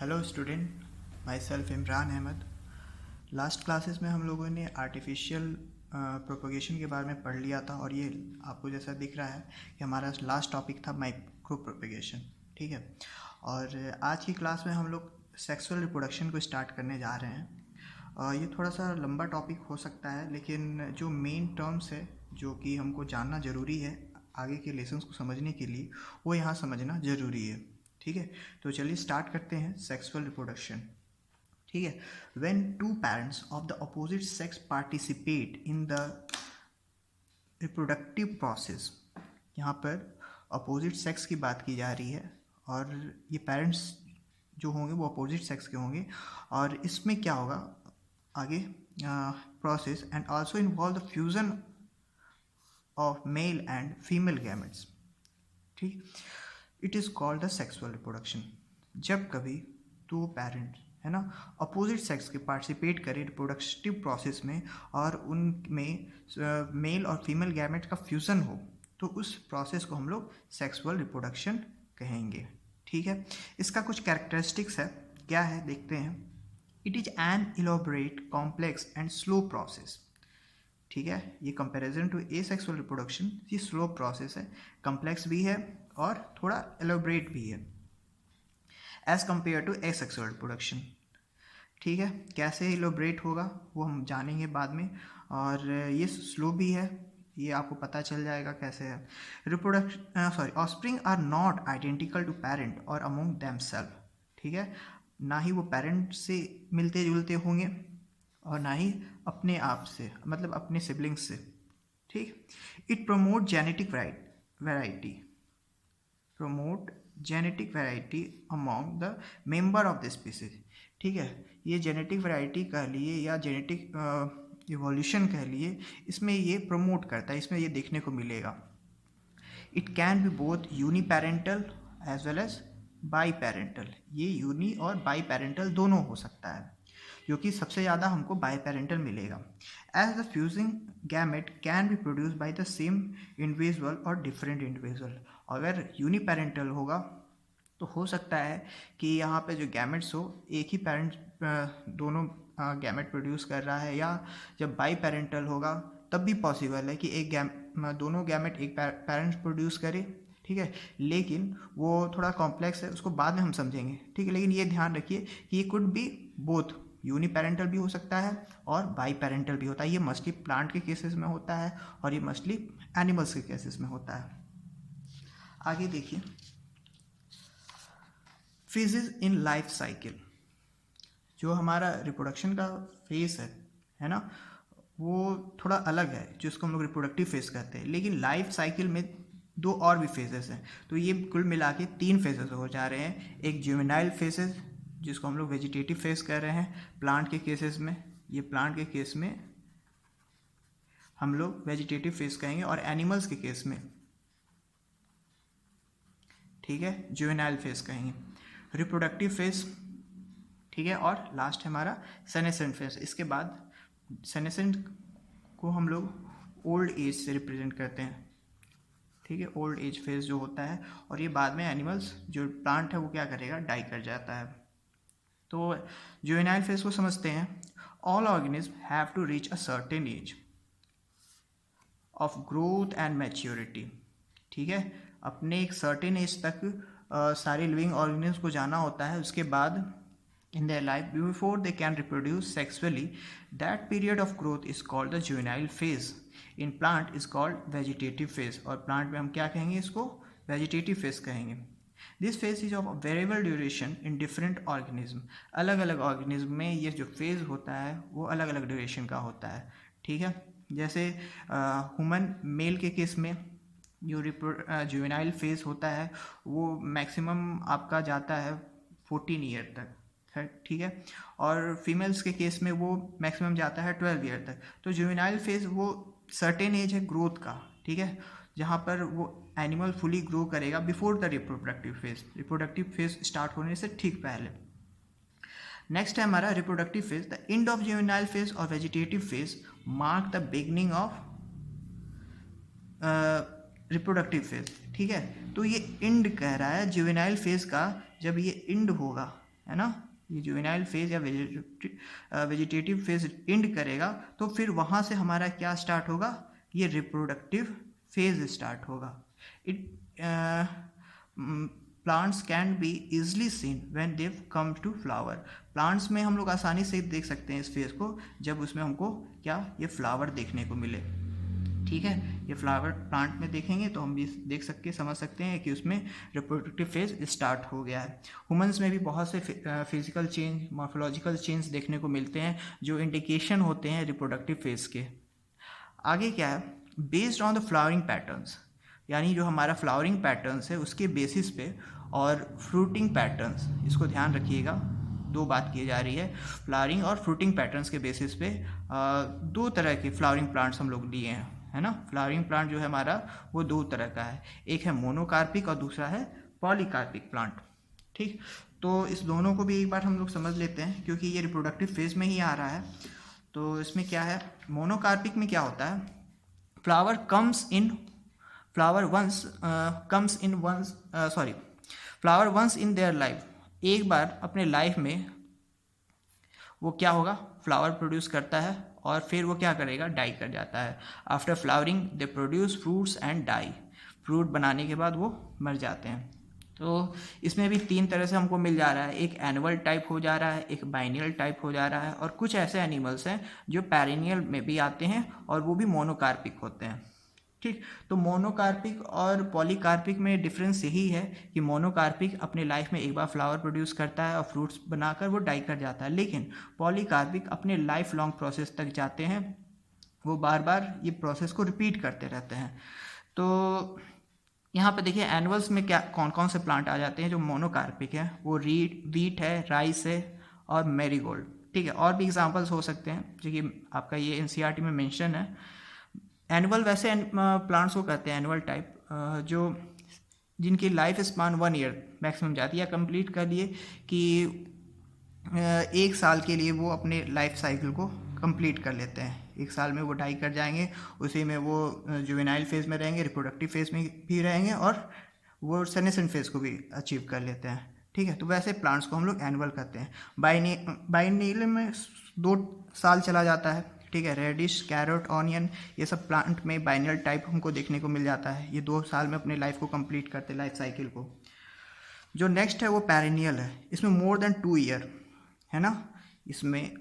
Hello student, myself Imran Ahmed. Last classes में हम लोगों ने आर्टिफिशियल प्रोपोगेशन के बारे में पढ़ लिया था और ये आपको जैसा दिख रहा है कि हमारा लास्ट टॉपिक था माइक्रो प्रोपोगेशन। ठीक है, और आज की क्लास में हम लोग सेक्सुअल रिप्रोडक्शन को स्टार्ट करने जा रहे हैं। ये थोड़ा सा लंबा टॉपिक हो सकता है, लेकिन जो मेन टर्म्स है जो कि हमको जानना ज़रूरी है आगे के लेसन्स को समझने के लिए, वो यहाँ समझना ज़रूरी है। ठीक है, तो चलिए स्टार्ट करते हैं सेक्सुअल रिप्रोडक्शन। ठीक है, when two parents of the opposite sex participate in the reproductive process, यहाँ पर अपोजिट सेक्स की बात की जा रही है और ये पेरेंट्स जो होंगे वो अपोजिट सेक्स के होंगे। और इसमें क्या होगा आगे process and also involve the fusion of male and female gametes. ठीक, it is called the sexual reproduction. जब कभी दो पेरेंट्स है ना अपोजिट सेक्स के पार्टिसिपेट करें रिप्रोडक्टिव प्रोसेस में और उनमें मेल और फीमेल गैमेट का फ्यूज़न हो, तो उस प्रोसेस को हम लोग सेक्सुअल रिप्रोडक्शन कहेंगे। ठीक है, इसका कुछ कैरेक्टरिस्टिक्स है, क्या है देखते हैं। It is an elaborate complex and slow process. ठीक है, ये comparison to asexual reproduction ये स्लो प्रोसेस है, कम्प्लेक्स भी है और थोड़ा एलोबरेट भी है as compare to asexual reproduction. ठीक है, कैसे एलोबरेट होगा वो हम जानेंगे बाद में, और ये स्लो भी है, ये आपको पता चल जाएगा कैसे है। Reproduction offspring are not identical to parent और अमोंग देमसेल्फ। ठीक है, ना ही वो पेरेंट से मिलते जुलते होंगे और ना ही अपने आप से, मतलब अपने सिबलिंग्स से। ठीक, it promote genetic variety promote genetic variety among the member of the species. ठीक है, ये जेनेटिक वैरायटी कह लिए या जेनेटिक इवोल्यूशन कह लिए, इसमें ये प्रमोट करता है, इसमें ये देखने को मिलेगा। It can be both uniparental as well as biparental. ये यूनी और बाई पेरेंटल दोनों हो सकता है, जो कि सबसे ज़्यादा हमको बाई पेरेंटल मिलेगा। As the fusing gamete can be produce by the same individual और डिफरेंट इंडिविजुअल। अगर यूनिपेरेंटल होगा तो हो सकता है कि यहाँ पे जो गैमेट्स हो एक ही पेरेंट दोनों गैमेट प्रोड्यूस कर रहा है, या जब बाई पेरेंटल होगा तब भी पॉसिबल है कि दोनों गैमेट एक पेरेंट्स प्रोड्यूस करे। ठीक है, लेकिन वो थोड़ा कॉम्प्लेक्स है, उसको बाद में हम समझेंगे। ठीक है, लेकिन ये ध्यान रखिए कि ये कुड बी बोथ, यूनिपेरेंटल भी हो सकता है और बाई पेरेंटल भी होता है। ये मस्टली प्लांट के केसेस में होता है और ये मस्टली एनिमल्स के केसेस में होता है। आगे देखिए, फेजेस इन लाइफ साइकिल। जो हमारा रिप्रोडक्शन का फेज है ना, वो थोड़ा अलग है, जिसको हम लोग रिप्रोडक्टिव फेज कहते हैं। लेकिन लाइफ साइकिल में दो और भी फेजेस हैं, तो ये कुल मिला के 3 फेजेस हो जा रहे हैं। एक जुवेनाइल फेजेस, जिसको हम लोग वेजिटेटिव फेज कह रहे हैं प्लांट के केसेस में, ये प्लांट के केस में हम लोग वेजिटेटिव फेज कहेंगे, और एनिमल्स के केस में, ठीक है, जुवेनाइल फेज कहेंगे। रिप्रोडक्टिव फेज, ठीक है, और लास्ट है हमारा सेनेसेंट फेज। इसके बाद सेनेसेंट को हम लोग ओल्ड एज से रिप्रेजेंट करते हैं। ठीक है, ओल्ड एज फेज जो होता है, और ये बाद में एनिमल्स जो प्लांट है वो क्या करेगा, डाई कर जाता है। तो जुवेनाइल फेज को समझते हैं। All organism have to reach a certain age of growth and maturity. ठीक है, अपने एक सर्टेन एज तक सारे लिविंग ऑर्गेनिज्म को जाना होता है। उसके बाद in their life before they can reproduce sexually, that period of growth is called the juvenile phase. In plant is called vegetative phase, और plant में हम क्या कहेंगे, इसको vegetative phase कहेंगे। This phase is of variable duration in different organism. अलग अलग organism में ये जो फेज होता है वो अलग अलग ड्यूरेशन का होता है। ठीक है, जैसे ह्यूमन मेल के केस में जो जुवेनाइल फेज होता है वो मैक्सिमम आपका जाता है 14 ईयर तक। ठीक है, और फीमेल्स के केस में वो मैक्सिमम जाता है 12 ईयर तक। तो जुवेनाइल फेज वो सर्टेन एज है ग्रोथ का, ठीक है, जहाँ पर वो एनिमल फुली ग्रो करेगा before the reproductive phase, reproductive phase start होने से ठीक पहले। नेक्स्ट है हमारा reproductive phase. The end of juvenile phase और vegetative phase mark the beginning of reproductive phase. ठीक है, तो ये एंड कह रहा है जुवेनाइल फेज का, जब ये एंड होगा है ना, ये जुवेनाइल फेज या वेजिटेटिव फेज एंड करेगा तो फिर वहाँ से हमारा क्या स्टार्ट होगा, ये रिप्रोडक्टिव फेज स्टार्ट होगा। It plants can be easily seen when they come to flower. Plants में हम लोग आसानी से देख सकते हैं इस फेज को जब उसमें हमको क्या, ये फ्लावर देखने को मिले। ठीक है, ये फ्लावर प्लांट में देखेंगे तो हम भी देख सकते समझ सकते हैं कि उसमें रिप्रोडक्टिव फेज स्टार्ट हो गया है। ह्यूमंस में भी बहुत से फिजिकल चेंज, मॉर्फोलॉजिकल चेंज देखने को मिलते हैं जो इंडिकेशन होते हैं रिप्रोडक्टिव फेज के। आगे क्या है, based on the flowering patterns, यानी जो हमारा फ्लावरिंग पैटर्न्स है उसके बेसिस पे, और फ्रूटिंग पैटर्न्स, इसको ध्यान रखिएगा, दो बात की जा रही है, फ्लावरिंग और फ्रूटिंग पैटर्न्स के बेसिस पे दो तरह के फ्लावरिंग प्लांट्स हम लोग लिए हैं, है ना। फ्लावरिंग प्लांट जो है हमारा वो दो तरह का है, एक है मोनोकार्पिक और दूसरा है पॉलीकार्पिक प्लांट। ठीक, तो इस दोनों को भी एक बार हम लोग समझ लेते हैं क्योंकि ये रिप्रोडक्टिव फेज में ही आ रहा है। तो इसमें क्या है, मोनोकार्पिक में क्या होता है, flower comes in flower once in their life, एक बार अपने लाइफ में वो क्या होगा, फ्लावर प्रोड्यूस करता है और फिर वो क्या करेगा, डाई कर जाता है। After flowering they produce fruits and die, fruit बनाने के बाद वो मर जाते हैं। तो इसमें भी तीन तरह से हमको मिल जा रहा है, एक एनुअल टाइप हो जा रहा है, एक बाइनियल टाइप हो जा रहा है, और कुछ ऐसे एनिमल्स हैं जो पेरिनियल में भी आते हैं और वो भी मोनोकार्पिक होते हैं। ठीक, तो मोनोकार्पिक और पॉलीकार्पिक में डिफरेंस यही है कि मोनोकार्पिक अपने लाइफ में एक बार फ्लावर प्रोड्यूस करता है और फ्रूट्स बनाकर वो डाई कर जाता है, लेकिन पॉलीकार्पिक अपने लाइफ लॉन्ग प्रोसेस तक जाते हैं, वो बार बार ये प्रोसेस को रिपीट करते रहते हैं। तो यहाँ पे देखिए एनुअल्स में क्या कौन कौन से प्लांट आ जाते हैं जो मोनोकार्पिक है, वो वीट है, राइस है और मैरीगोल्ड। ठीक है, और भी एग्जांपल्स हो सकते हैं जो कि आपका ये एनसीईआरटी में मेंशन है। एनुअल वैसे प्लांट्स को कहते हैं एनुअल टाइप, जो जिनकी लाइफ स्पान 1 ईयर मैक्सिमम जाती है, या कंप्लीट कर लिए कि 1 साल के लिए वो अपने लाइफ साइकिल को कंप्लीट कर लेते हैं, 1 साल में वो डाई कर जाएंगे, उसी में वो जुवेनाइल फेज में रहेंगे, रिप्रोडक्टिव फेज में भी रहेंगे और वो सेनेसेंट फेज को भी अचीव कर लेते हैं। ठीक है, तो वैसे प्लांट्स को हम लोग एनुअल कहते हैं। बाइनियल में 2 साल चला जाता है। ठीक है, रेडिश, कैरेट, ऑनियन, ये सब प्लांट में बाइनियल टाइप हमको देखने को मिल जाता है, ये 2 साल में अपने लाइफ को कंप्लीट करते हैं, लाइफ साइकिल को। जो नेक्स्ट है वो पेरिनियल है, इसमें मोर देन 2 ईयर, है ना, इसमें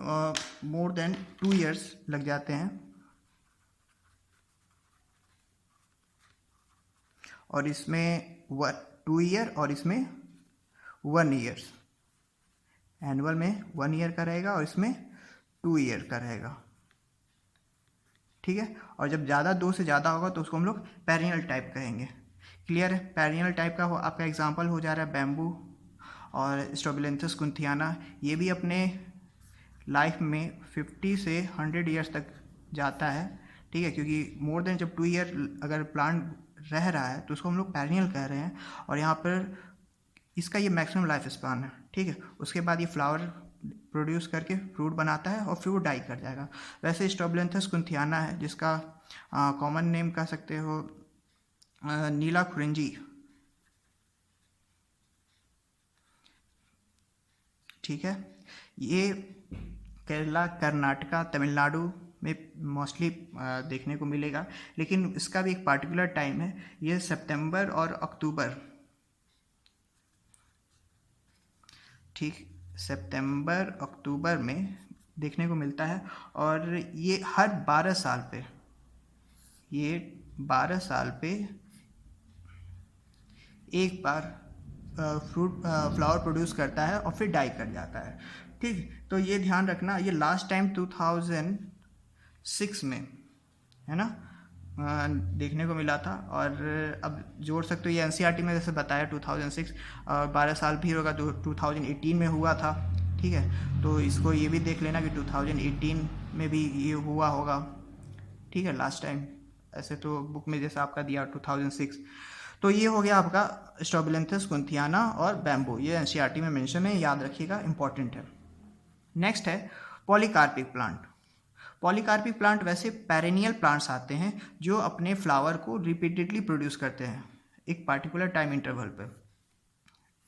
मोर देन 2 ईयर्स लग जाते हैं, और इसमें 2 ईयर और इसमें 1 ईयर, एनुअल में 1 ईयर का रहेगा और इसमें 2 ईयर का रहेगा। ठीक है, और जब ज़्यादा 2 से ज़्यादा होगा तो उसको हम लोग पेरिनियल टाइप कहेंगे। क्लियर है, पेरिनियल टाइप का आपका एग्जांपल हो जा रहा है बैम्बू और स्ट्रोबिलेंथस कुंथियाना, ये भी अपने लाइफ में 50 से 100 ईयर्स तक जाता है। ठीक है, क्योंकि मोर देन जब 2 ईयर अगर प्लांट रह रहा है तो उसको हम लोग पेरिनियल कह रहे हैं, और यहाँ पर इसका ये मैक्सिमम लाइफ स्पान है। ठीक है, उसके बाद ये फ्लावर प्रोड्यूस करके फ्रूट बनाता है और फिर वो डाई कर जाएगा। वैसे स्ट्रोबिलेंथस कुंथियाना है जिसका कॉमन नेम कह सकते हो नीला खुरिंजी। ठीक है, ये केरला, कर्नाटका, तमिलनाडु में मोस्टली देखने को मिलेगा, लेकिन इसका भी एक पार्टिकुलर टाइम है, ये सितंबर और अक्टूबर। ठीक, सितंबर अक्टूबर में देखने को मिलता है, और ये हर 12 साल पे, ये 12 साल पे एक बार फ्लावर प्रोड्यूस करता है और फिर डाई कर जाता है। ठीक, तो ये ध्यान रखना, ये लास्ट टाइम 2006 में, है ना, देखने को मिला था, और अब जोड़ सकते हो ये एनसीईआरटी में जैसे बताया 2006, 12 साल भी होगा तो 2018 में हुआ था। ठीक है, तो इसको ये भी देख लेना कि 2018 में भी ये हुआ होगा। ठीक है, लास्ट टाइम, ऐसे तो बुक में जैसा आपका दिया 2006। तो ये हो गया आपका स्ट्रोबिलेंथस कुंथियाना और बैम्बू, ये एनसीईआरटी में मेंशन है, याद रखिएगा, इंपॉर्टेंट है। नेक्स्ट है पॉलीकार्पिक प्लांट। पॉलीकार्पिक प्लांट वैसे पेरेनियल प्लांट्स आते हैं जो अपने फ्लावर को रिपीटेडली प्रोड्यूस करते हैं एक पार्टिकुलर टाइम इंटरवल पर।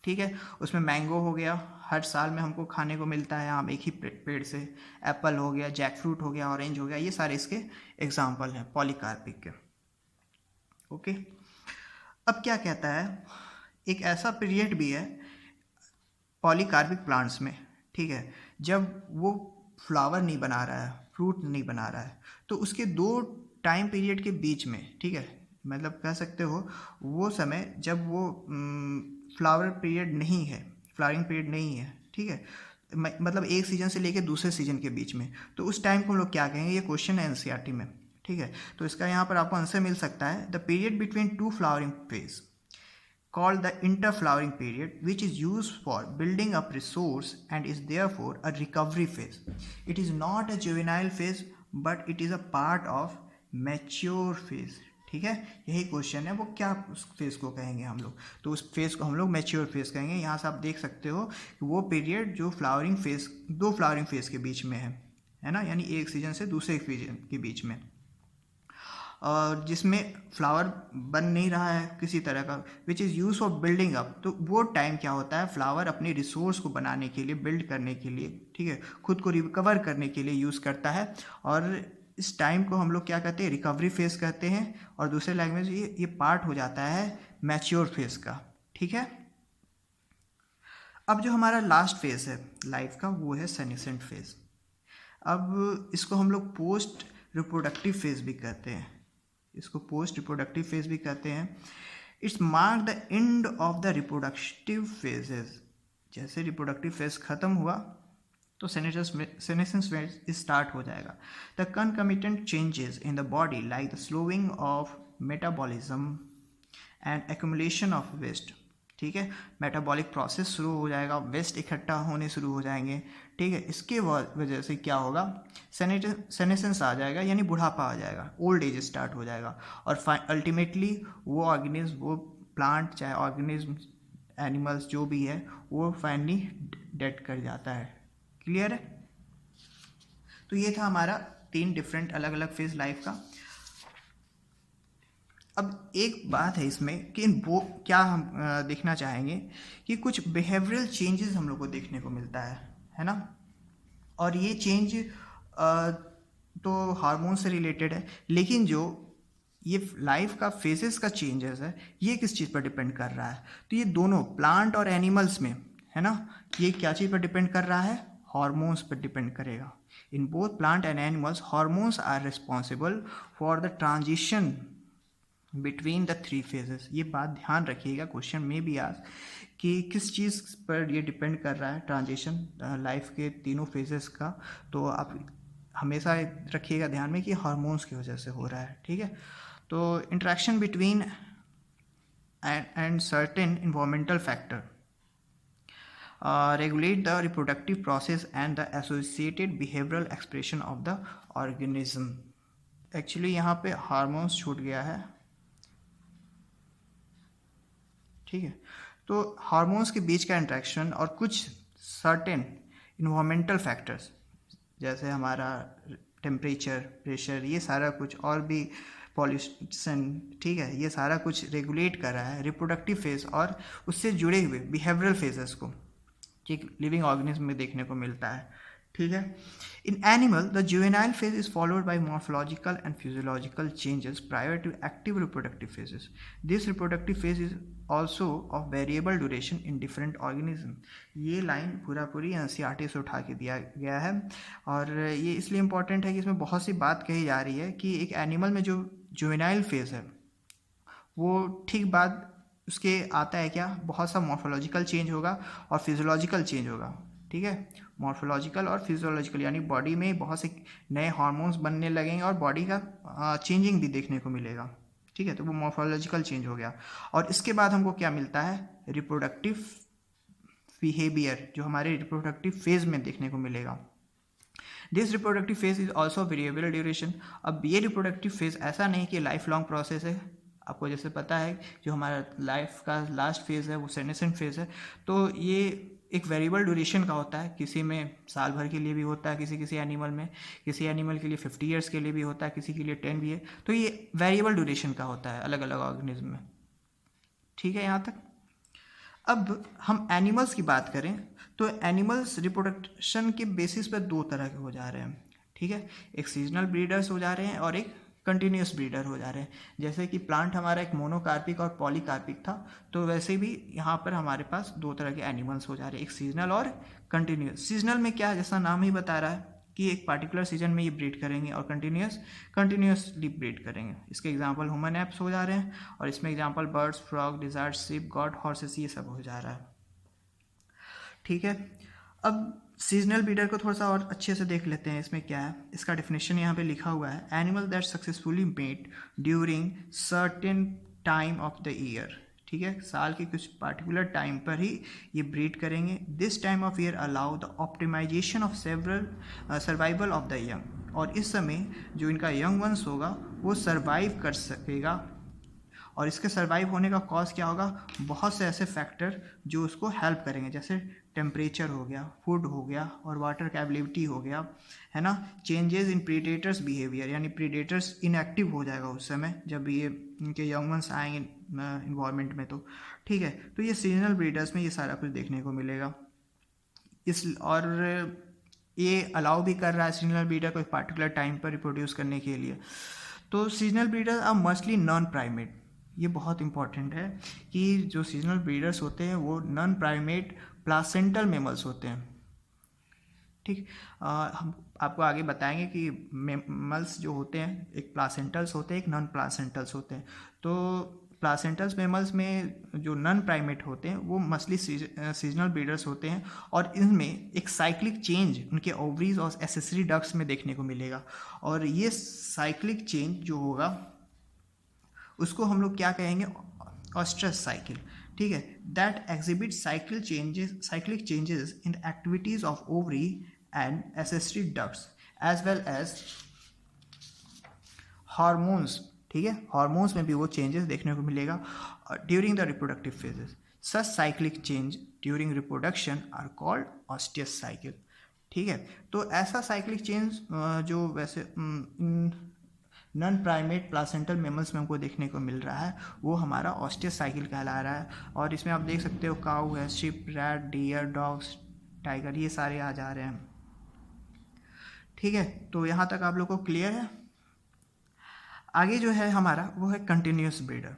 ठीक है। उसमें मैंगो हो गया, हर साल में हमको खाने को मिलता है आम एक ही पेड़ से। एप्पल हो गया, जैक फ्रूट हो गया, ऑरेंज हो गया, ये सारे इसके एग्जाम्पल हैं पॉलीकार्पिक के। ओके। अब क्या कहता है, एक ऐसा पीरियड भी है पॉलीकार्पिक प्लांट्स में, ठीक है, जब वो फ्लावर नहीं बना रहा है, फ्रूट नहीं बना रहा है, तो उसके 2 टाइम पीरियड के बीच में, ठीक है, मतलब कह सकते हो वो समय जब वो फ्लावर पीरियड नहीं है, फ्लावरिंग पीरियड नहीं है, ठीक है, मतलब एक सीजन से लेके दूसरे सीजन के बीच में, तो उस टाइम को हम लोग क्या कहेंगे, ये क्वेश्चन है एनसीईआरटी में, ठीक है। तो इसका यहाँ पर आपको आंसर मिल सकता है, the period between 2 flowering phase called the interflowering period, which is used for building up resource and is therefore a recovery phase. It is not a juvenile phase, but it is a part of mature phase. ठीक है, यही question है, वो क्या उस phase को कहेंगे हम लोग, तो उस फेज को हम लोग मैच्योर फेज कहेंगे। यहाँ से आप देख सकते हो कि वो पीरियड जो फ्लावरिंग फेज, 2 फ्लावरिंग फेज के बीच में है ना, यानी एक सीजन से दूसरे सीजन के बीच में, और जिसमें फ्लावर बन नहीं रहा है किसी तरह का, which is use of building up. तो वो टाइम क्या होता है, फ्लावर अपने रिसोर्स को बनाने के लिए, बिल्ड करने के लिए, ठीक है, खुद को रिकवर करने के लिए यूज़ करता है, और इस टाइम को हम लोग क्या कहते हैं, रिकवरी फेज कहते हैं, और दूसरे लैंग्वेज ये पार्ट हो जाता है मैच्योर फेज का, ठीक है। अब जो हमारा लास्ट फेज है लाइफ का, वो है सेनेसेंट फेज। अब इसको हम लोग पोस्ट रिप्रोडक्टिव फेज भी कहते हैं, इसको पोस्ट रिप्रोडक्टिव फेज भी कहते हैं। It's mark the end of the reproductive phases. जैसे रिप्रोडक्टिव फेज खत्म हुआ तो सेनेसेंस फेज स्टार्ट हो जाएगा। The concomitant changes in the body like the slowing of metabolism and accumulation of waste, ठीक है, मेटाबॉलिक प्रोसेस शुरू हो जाएगा, वेस्ट इकट्ठा होने शुरू हो जाएंगे, ठीक है। इसके वजह से क्या होगा, सेनेसेंस आ जाएगा, यानी बुढ़ापा आ जाएगा, ओल्ड एज स्टार्ट हो जाएगा, और अल्टीमेटली वो ऑर्गेनिज्म, वो प्लांट चाहे ऑर्गेनिज्म, एनिमल्स जो भी है, वो फाइनली डेड कर जाता है। क्लियर है। तो ये था हमारा 3 डिफरेंट अलग अलग फेज लाइफ का। अब एक बात है इसमें कि वो क्या हम देखना चाहेंगे कि कुछ बिहेवियरल चेंजेस हम लोग को देखने को मिलता है ना, और ये चेंज तो हार्मोन से रिलेटेड है, लेकिन जो ये लाइफ का फेजेस का चेंजेस है, ये किस चीज़ पर डिपेंड कर रहा है, तो ये दोनों प्लांट और एनिमल्स में है ना, ये क्या चीज़ पर डिपेंड कर रहा है, हॉर्मोन्स पर डिपेंड करेगा। In both plant and animals hormones are responsible for the transition between the 3 phases. ये बात ध्यान रखिएगा, क्वेश्चन में भी आज कि किस चीज़ पर ये डिपेंड कर रहा है ट्रांजिशन लाइफ के तीनों फेजेस का, तो आप हमेशा रखिएगा ध्यान में कि हार्मोन्स की वजह से हो रहा है, ठीक है। तो interaction between and certain environmental factor regulate the reproductive process and the associated behavioural expression of the organism. Actually यहाँ पे हार्मोन्स छूट गया है, ठीक है। तो हार्मोन्स के बीच का इंट्रैक्शन और कुछ सर्टेन इन्वायरमेंटल फैक्टर्स, जैसे हमारा टेम्परेचर, प्रेशर, ये सारा कुछ, और भी पॉल्यूशन, ठीक है, ये सारा कुछ रेगुलेट कर रहा है रिप्रोडक्टिव फेज और उससे जुड़े हुए बिहेवियरल फेजेस को, ठीक, लिविंग ऑर्गेनिज्म में देखने को मिलता है, ठीक है। In animal the juvenile phase is followed by morphological and physiological changes prior to active reproductive phases. This reproductive phase is also of variable duration in different organism. ये लाइन पूरी NCERT से उठा के दिया गया है, और ये इसलिए इम्पॉर्टेंट है कि इसमें बहुत सी बात कही जा रही है कि एक एनिमल में जो जुवेनाइल फेज है वो ठीक बाद उसके आता है क्या, बहुत सा मॉर्फोलॉजिकल चेंज होगा और फिजियोलॉजिकल चेंज होगा, ठीक है, मॉर्फोलॉजिकल और फिजियोलॉजिकल, यानी बॉडी में बहुत से नए हार्मोन्स बनने लगेंगे और बॉडी का चेंजिंग भी देखने को मिलेगा, ठीक है। तो वो मॉर्फोलॉजिकल चेंज हो गया, और इसके बाद हमको क्या मिलता है, रिप्रोडक्टिव बिहेवियर, जो हमारे रिप्रोडक्टिव फेज में देखने को मिलेगा। This reproductive phase is also variable duration. अब ये रिप्रोडक्टिव फेज ऐसा नहीं कि लाइफ लॉन्ग प्रोसेस है, आपको जैसे पता है जो हमारा लाइफ का लास्ट फेज़ है वो सेनेसेंट फेज़ है, तो ये एक वेरिएबल ड्यूरेशन का होता है, किसी में साल भर के लिए भी होता है, किसी एनिमल में, किसी एनिमल के लिए 50 ईयर्स के लिए भी होता है, किसी के लिए 10 भी है, तो ये वेरिएबल ड्यूरेशन का होता है अलग अलग ऑर्गेनिज्म में, ठीक है यहाँ तक। अब हम एनिमल्स की बात करें तो एनिमल्स रिप्रोडक्शन के बेसिस पर दो तरह के हो जा रहे हैं, ठीक है। एक सीजनल ब्रीडर्स हो जा रहे हैं और एक कंटिन्यूस ब्रीडर हो जा रहे हैं। जैसे कि प्लांट हमारा एक मोनोकार्पिक और पॉलीकार्पिक था, तो वैसे भी यहाँ पर हमारे पास दो तरह के एनिमल्स हो जा रहे हैं, एक सीजनल और कंटिन्यूस। सीजनल में क्या है, जैसा नाम ही बता रहा है कि एक पार्टिकुलर सीजन में ये ब्रीड करेंगे, और कंटिन्यूसली ब्रीड करेंगे। इसके एग्जांपल ह्यूमन एप्स हो जा रहे हैं, और इसमें example birds, frog, lizard, sheep, goat, horses, ये सब हो जा रहा है, ठीक है। अब सीजनल ब्रीडर को थोड़ा सा और अच्छे से देख लेते हैं, इसमें क्या है। इसका डेफिनेशन यहाँ पे लिखा हुआ है, animal that successfully mate during certain time of the year, ठीक है। साल के कुछ पार्टिकुलर टाइम पर ही ये ब्रीड करेंगे। This time of year allow the optimization of survival of the young, और इस समय जो इनका यंग वंश होगा वो सर्वाइव कर सकेगा। और इसके सर्वाइव होने का कॉज क्या होगा, बहुत से ऐसे फैक्टर जो उसको हेल्प करेंगे, जैसे टेम्परेचर हो गया, फूड हो गया, और वाटर की अवेलेबिलिटी हो गया, है ना। चेंजेस इन प्रीडेटर्स बिहेवियर, यानी प्रीडेटर्स इनएक्टिव हो जाएगा उस समय जब ये इनके यंग वंस आएंगे इन्वायरमेंट में, तो ठीक है। तो ये सीजनल ब्रीडर्स में ये सारा कुछ देखने को मिलेगा। और ये अलाउ भी कर रहा है सीजनल ब्रीडर को एक पार्टिकुलर टाइम पर रिप्रोड्यूस करने के लिए। तो seasonal breeder are mostly non primate. ये बहुत इंपॉर्टेंट है कि जो सीजनल ब्रीडर्स होते हैं वो नॉन प्राइमेट प्लासेंटल मेमल्स होते हैं, ठीक। हम आपको आगे बताएंगे कि मेमल्स जो होते हैं, एक प्लासेंटल्स होते हैं, एक नॉन प्लासेंटल्स होते हैं। तो प्लासेंटल्स मेमल्स में जो नॉन प्राइमेट होते हैं वो मस्टली सीजनल ब्रीडर्स होते हैं, और इनमें एक साइक्लिक चेंज उनके ओवरीज और एसेसरी डक्ट्स में देखने को मिलेगा। और ये साइक्लिक चेंज जो होगा उसको हम लोग क्या कहेंगे, ऑस्ट्रस साइकिल, ठीक है। That exhibit cyclic changes in activities of ovary and accessory ducts as well as hormones, ठीक है। हार्मोन्स में भी वो चेंजेस देखने को मिलेगा during the reproductive phases. Such cyclic change during reproduction are called oestrous cycle, ठीक है। तो ऐसा साइक्लिक चेंज जो वैसे नॉन प्राइमेट प्लासेंटल मेमल्स में हमको देखने को मिल रहा है वो हमारा ऑस्टियस साइकिल कहला रहा है। और इसमें आप देख सकते हो काऊ है, sheep, rat, deer, dogs, tiger, ये सारे आ जा रहे हैं, ठीक है। तो यहाँ तक आप लोग को क्लियर है। आगे जो है हमारा वो है कंटिन्यूस ब्रीडर।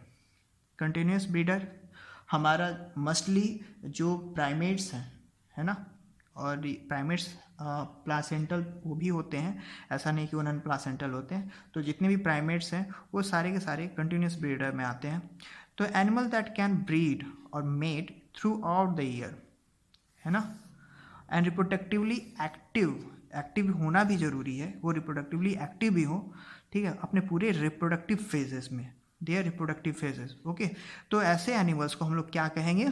कंटिन्यूस ब्रीडर हमारा मस्टली जो प्राइमेट्स हैं, है ना, और प्राइमेट्स प्लासेंटल वो भी होते हैं, ऐसा नहीं कि वो नॉन प्लासेंटल होते हैं। तो जितने भी प्राइमेट्स हैं वो सारे के सारे कंटिन्यूस ब्रीडर में आते हैं। तो एनिमल दैट कैन ब्रीड और mate throughout the year, है ना, एंड रिप्रोडक्टिवली एक्टिव होना भी ज़रूरी है, वो रिप्रोडक्टिवली एक्टिव भी हो, ठीक है, अपने पूरे रिप्रोडक्टिव फेजेस में, देयर रिप्रोडक्टिव फेजेस, ओके। तो ऐसे एनिमल्स को हम लोग क्या कहेंगे,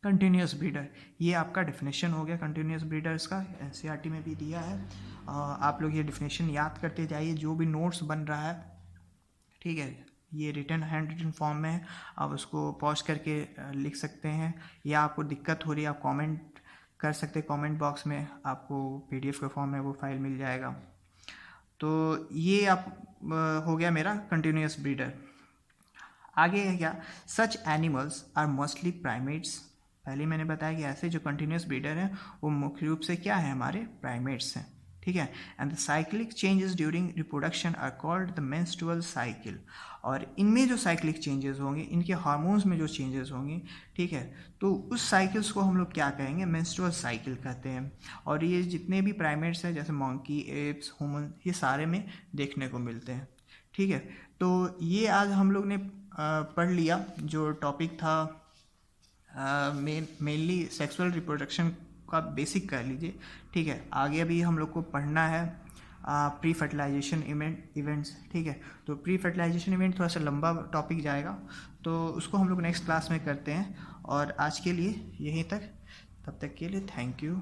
कंटिन्यूस ब्रीडर। ये आपका डेफिनेशन हो गया कंटिन्यूस ब्रीडर्स का, एनसीईआरटी में भी दिया है। आप लोग ये डेफिनेशन याद करते जाइए जो भी नोट्स बन रहा है, ठीक है। ये हैंड रिटन फॉर्म में है, आप उसको पॉज करके लिख सकते हैं, या आपको दिक्कत हो रही है आप कमेंट कर सकते हैं, कमेंट बॉक्स में आपको पीडीएफ के फॉर्म में वो फाइल मिल जाएगा। तो ये आप हो गया मेरा कंटिन्यूस ब्रीडर। आगे है क्या, such animals are mostly primates. पहले मैंने बताया कि ऐसे जो कंटिन्यूस ब्रीडर हैं वो मुख्य रूप से क्या है, हमारे प्राइमेट्स हैं, ठीक है। And the cyclic changes during reproduction are called the menstrual cycle. और इनमें जो साइक्लिक चेंजेस होंगे, इनके हार्मोन्स में जो चेंजेस होंगे, ठीक है, तो उस साइकिल्स को हम लोग क्या कहेंगे, मेंस्ट्रुअल साइकिल कहते हैं। और ये जितने भी प्राइमेट्स हैं जैसे मंकी, एप्स, ह्यूमन, ये सारे में देखने को मिलते हैं, ठीक है। तो ये आज हम लोग ने पढ़ लिया जो टॉपिक था मेनली सेक्सुअल रिप्रोडक्शन का बेसिक कर लीजिए, ठीक है। आगे अभी हम लोग को पढ़ना है प्री फर्टिलाइजेशन इवेंट्स, ठीक है। तो प्री फर्टिलाइजेशन इवेंट थोड़ा सा लंबा टॉपिक जाएगा, तो उसको हम लोग नेक्स्ट क्लास में करते हैं। और आज के लिए यहीं तक, तब तक के लिए थैंक यू।